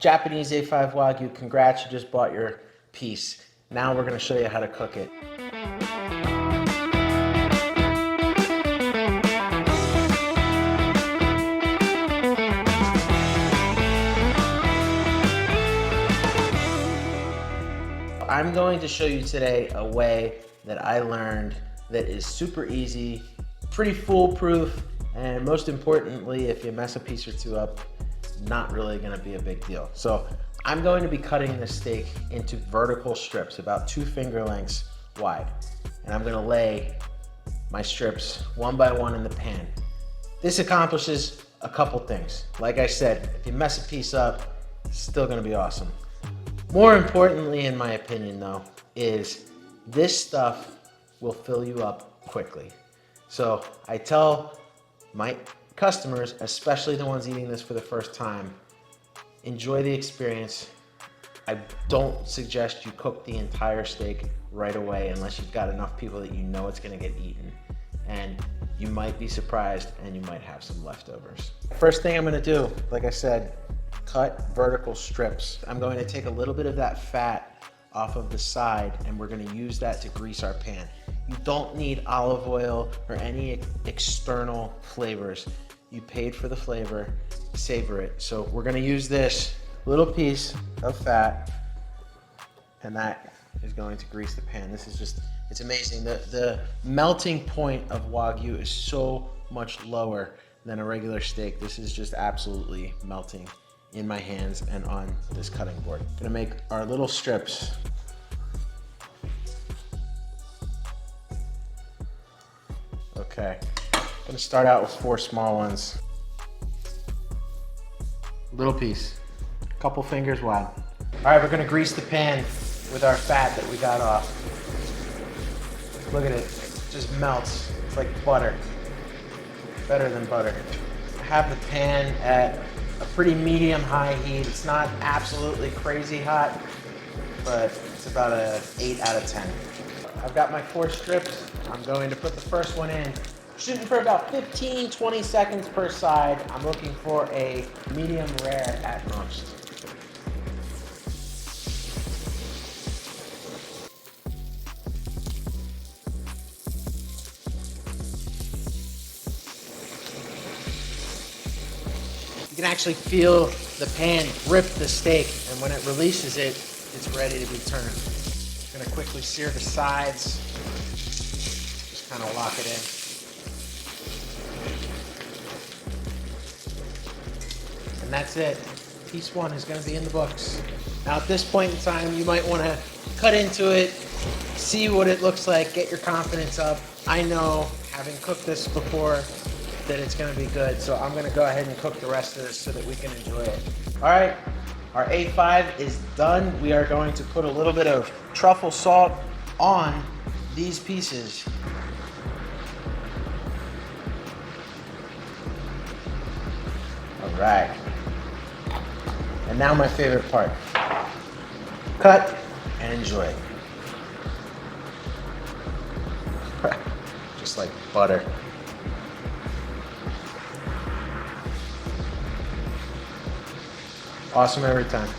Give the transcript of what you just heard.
Japanese A5 Wagyu, congrats, you just bought your piece. Now we're gonna show you how to cook it. I'm going to show you today a way that I learned that is super easy, pretty foolproof, and most importantly, if you mess a piece or two up, not really gonna be a big deal. So I'm going to be cutting this steak into vertical strips, about 2 finger lengths wide. And I'm gonna lay my strips one by one in the pan. This accomplishes a couple things. Like I said, if you mess a piece up, it's still gonna be awesome. More importantly, in my opinion though, is this stuff will fill you up quickly. So I tell my customers, especially the ones eating this for the first time, enjoy the experience. I don't suggest you cook the entire steak right away unless you've got enough people that you know it's gonna get eaten. And you might be surprised and you might have some leftovers. First thing I'm gonna do, like I said, cut vertical strips. I'm going to take a little bit of that fat off of the side and we're gonna use that to grease our pan. You don't need olive oil or any external flavors. You paid for the flavor, savor it. So we're gonna use this little piece of fat and that is going to grease the pan. This is just, it's amazing. The melting point of Wagyu is so much lower than a regular steak. This is just absolutely melting in my hands and on this cutting board. Gonna make our little strips. Okay, gonna start out with 4 small ones. Little piece, couple fingers wide. All right, we're gonna grease the pan with our fat that we got off. Look at it, it just melts. It's like butter, better than butter. I have the pan at a pretty medium high heat. It's not absolutely crazy hot, but it's about an 8 out of 10. I've got my 4 strips. I'm going to put the first one in. Shooting for about 15, 20 seconds per side. I'm looking for a medium rare at most. You can actually feel the pan grip the steak, and when it releases it, it's ready to be turned. I'm gonna quickly sear the sides, just kind of lock it in. And that's it. Piece 1 is gonna be in the books. Now at this point in time, you might wanna cut into it, see what it looks like, get your confidence up. I know, having cooked this before, that it's gonna be good. So I'm gonna go ahead and cook the rest of this so that we can enjoy it. All right, our A5 is done. We are going to put a little bit of truffle salt on these pieces. All right. And now my favorite part. Cut and enjoy. Just like butter. Awesome every time.